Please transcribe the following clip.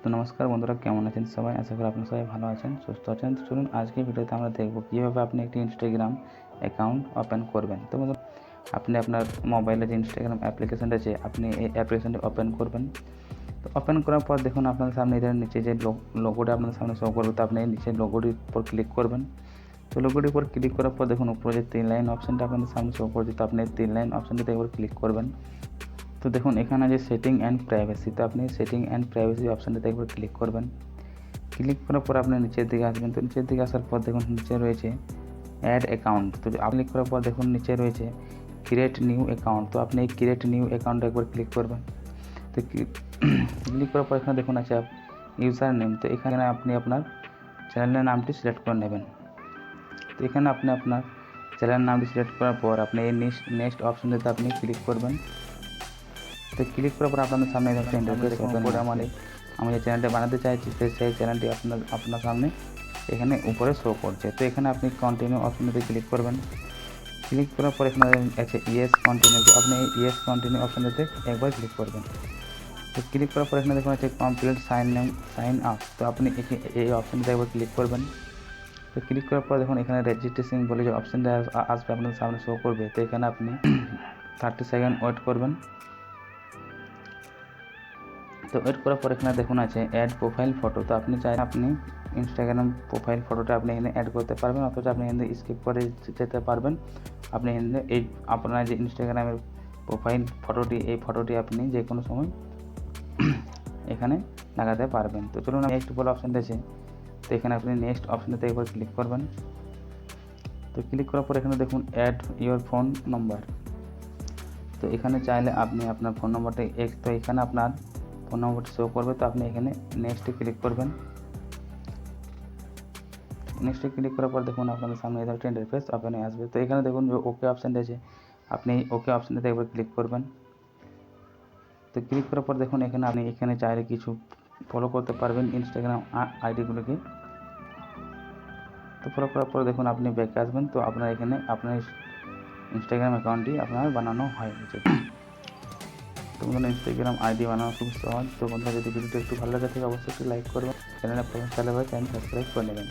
তো নমস্কার বন্ধুরা, কেমন আছেন সবাই? আশা করি আপনারা সবাই ভালো আছেন, সুস্থ আছেন। তো চলুন আজকের ভিডিওতে আমরা দেখব কীভাবে আপনি একটি ইনস্টাগ্রাম অ্যাকাউন্ট ওপেন করবেন। তো বন্ধুরা, আপনি আপনার মোবাইলে যে ইনস্টাগ্রাম অ্যাপ্লিকেশনটা আছে, আপনি এই অ্যাপ্লিকেশনটি ওপেন করবেন। তো ওপেন করার পর দেখুন আপনাদের সামনে এদের নিচে যে লোগোটা আপনাদের সামনে শো করবে, তো আপনি নিচে লোগোটির উপর ক্লিক করবেন। তো লোগোটির উপর ক্লিক করার পর দেখুন উপরে যে 3 লাইন অপশানটা আপনাদের সামনে শো করছে, তো আপনি 3 লাইন অপশানটিতে একবার ক্লিক করবেন। তো দেখুন এখানে যে সেটিং অ্যান্ড প্রাইভেসি, তো আপনি সেটিং অ্যান্ড প্রাইভেসি অপশানটাতে একবার ক্লিক করবেন। ক্লিক করার পর আপনি নিচের দিকে আসবেন। তো নিচের দিকে আসার পর দেখুন নিচে রয়েছে অ্যাড অ্যাকাউন্ট। তো ক্লিক করার পর দেখুন নিচে রয়েছে ক্রিয়েট নিউ অ্যাকাউন্ট। তো আপনি এই ক্রিয়েট নিউ অ্যাকাউন্টে একবার ক্লিক করবেন। তো ক্লিক করার পর এখানে দেখুন আছে ইউজার নেম। তো এখানে আপনি আপনার চ্যানেলের নামটি সিলেক্ট করে নেবেন। তো এখানে আপনি আপনার চ্যানেলের নামটি সিলেক্ট করার পর আপনি এই নেক্সট অপশনটিতে আপনি ক্লিক করবেন। তো ক্লিক করার পর আপনাদের সামনে একটা ইন্টারফেস ওপেন করে আমি যে চ্যানেলটি বানাতে চাইছি সেই চ্যানেলটি আপনার সামনে এখানে উপরে শো করছে। তো এখানে আপনি কন্টিনিউ অপশনটিতে ক্লিক করবেন। ক্লিক করার পর এখানে আছে ইয়েস কন্টিনিউ। তো আপনি ইয়েস কন্টিনিউ অপশনটিতে একবার ক্লিক করবেন। তো ক্লিক করার পর এখানে দেখুন আছে কমপ্লিট সাইন আপ। তো আপনি এই অপশনটিতে একবার ক্লিক করবেন। তো ক্লিক করার পর দেখুন এখানে রেজিস্ট্রেশন বলে যে অপশনটা আসবে আপনাদের সামনে শো করবে। তো এখানে আপনি 30 সেকেন্ড ওয়েট করবেন। তো ওয়েট করার পর এখানে দেখুন আছে অ্যাড প্রোফাইল ফটো। তো আপনি আপনি ইনস্টাগ্রাম প্রোফাইল ফটোটা আপনি এখানে অ্যাড করতে পারবেন, অথচ আপনি এখানে স্কিপ করে যেতে পারবেন। আপনি এখানে এই আপনার যে ইনস্টাগ্রামের প্রোফাইল ফটোটি, এই ফটোটি আপনি যে কোনো সময় এখানে লাগাতে পারবেন। তো চলুন নেক্সট বলে অপশানটা আছে, তো এখানে আপনি নেক্সট অপশানটাতে একবার ক্লিক করবেন। তো ক্লিক করার পর এখানে দেখুন অ্যাড ইওর ফোন নম্বর। তো এখানে চাইলে আপনি আপনার ফোন নম্বরটা তো এখানে আপনার ফোন নম্বরটি শো করবে। তো আপনি এখানে নেক্সটে ক্লিক করবেন। নেক্সটে ক্লিক করার পর দেখুন আপনাদের সামনে এই ধরনের ইন্টারফেস ওপেন হয়ে আসবে। তো এখানে দেখুন যে ওকে অপশানটা আছে, আপনি ওকে অপশানটাতে একবার ক্লিক করবেন। তো ক্লিক করার পর দেখুন এখানে আপনি এখানে চাইলে কিছু ফলো করতে পারবেন ইনস্টাগ্রাম আইডিগুলোকে। তো ফলো করার পর দেখুন আপনি ব্যাকে আসবেন। তো আপনার এখানে আপনার ইনস্টাগ্রাম অ্যাকাউন্টটি আপনার বানানো হয়ে গেছে। তো বন্ধুরা, ইনস্টাগ্রাম আইডি বানানো খুব সহজ। তো বন্ধুরা, যদি ভিডিওটি একটু ভালো লাগে থাকে অবশ্যই একটু লাইক করবেন, চ্যানেলে প্রথম চ্যানেল সাবস্ক্রাইব করে নেবেন।